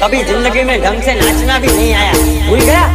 कभी जिंदगी में ढंग से नाचना भी नहीं आया, भूल गया।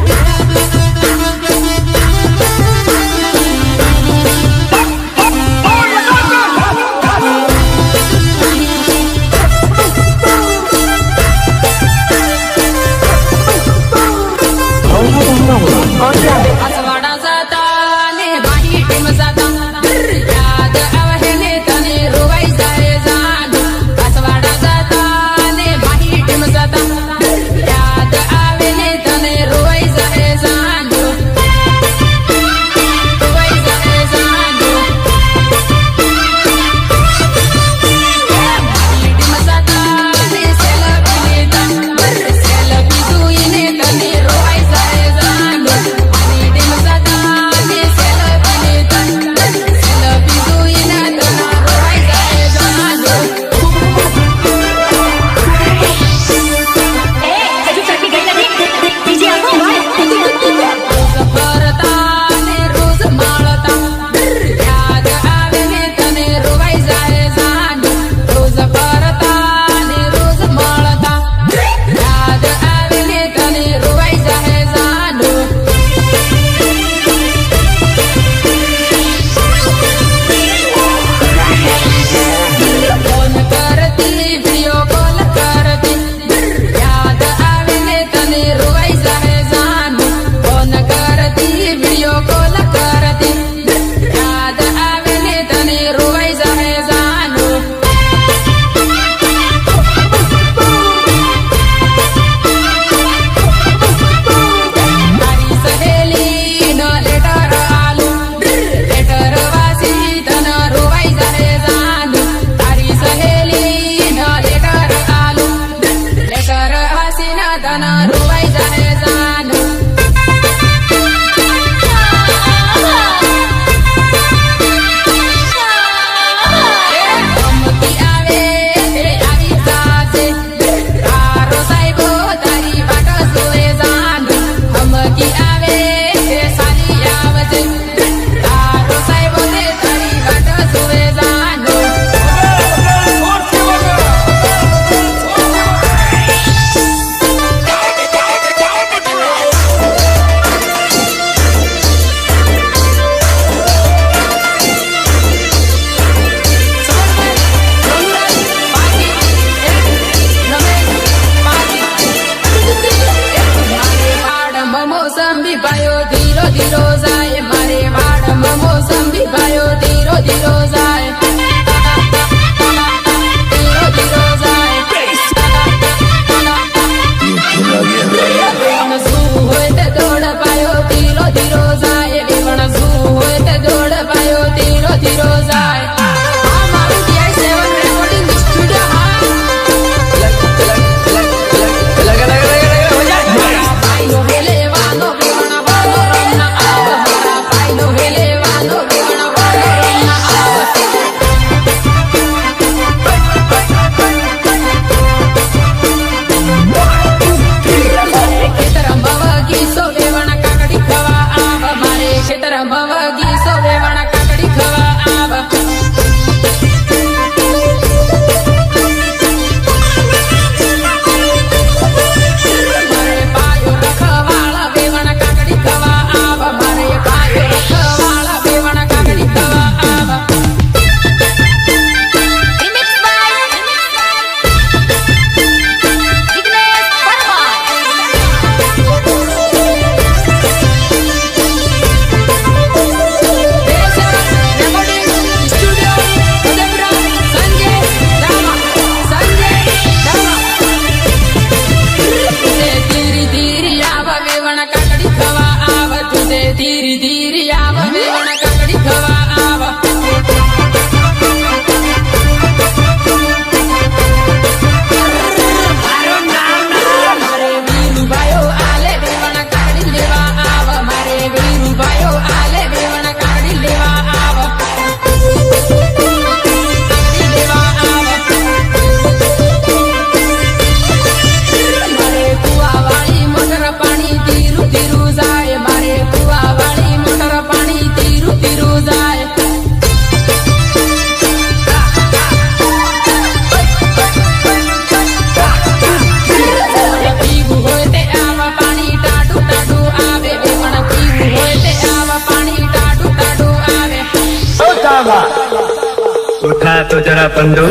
जरा बंदो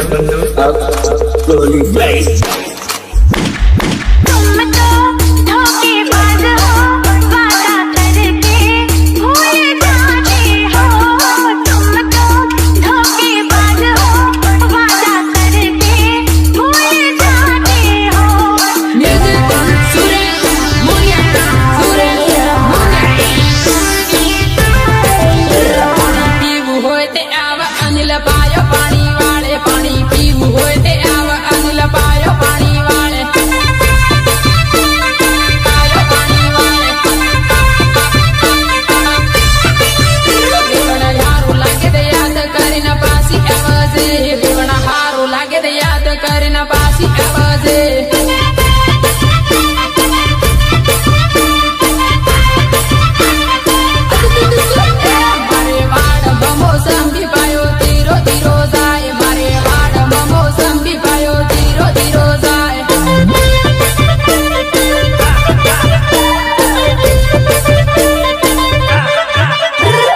गोली तुम तो धोखेबाज हो, वादा करके भूल जाते हो। तुम तो धोखेबाज हो, वादा करके भूल जाते हो। પીવું હોય તે આવ અનિલ પાયો પાણી વાળે પાણી પીવું હોય તે આવ અનિલ પાયો પાણી વાળે પાયો પાણી વાળે બેવડા હારું લાગે તે યાદ કરીને પાછી આવજે બેવડા હારું લાગે તે યાદ કરીને પાછી આવજે મારે વાડમાં મોસંબી પાયો ધીરો ધીરો જાય મારે વાડમાં મોસંબી પાયો ધીરો ધીરો જાય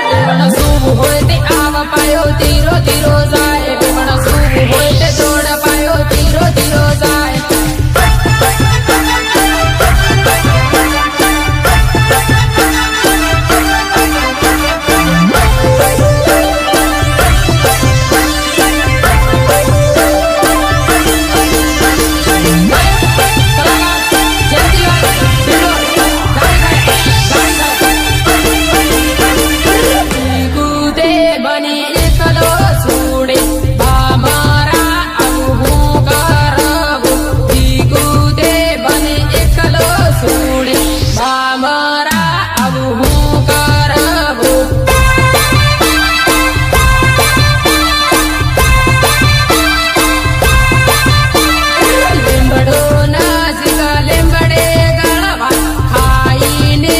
બેવડા સૂવું હોય તે આવ પાયો ધીરો ધીરો જાય બેવડા સૂવું હોય તે દોડ પાયો ધીરો ધીરો જાય કૂદે બની એકલો છોડે મારા આવું હું કરવું કૂદે બની એકલો છોડે મારા આવું હું કરવું લીંબડો નજીક લીંબડે ગળવા ખાઈને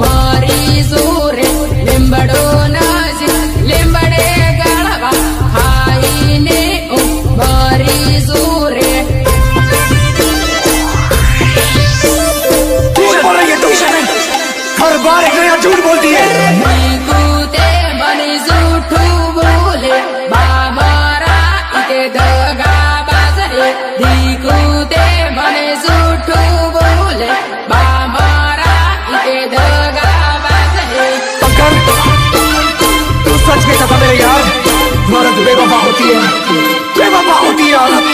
મારી જોરે લીંબડો નજીક લીંબડે ગળવા ખાઈને મારી જોરે झूठ बोल रही है तुम हर बार एक नया झूठ बोलती है કૂદે બની જૂઠું બોલે મારા ઇતે દગા બાજરે કૂદે બને જૂઠું બોલે મારા ઇતે દગા બાજરે अगर तू सच में कहता मेरे यार मर्द बेवफा होती है औरत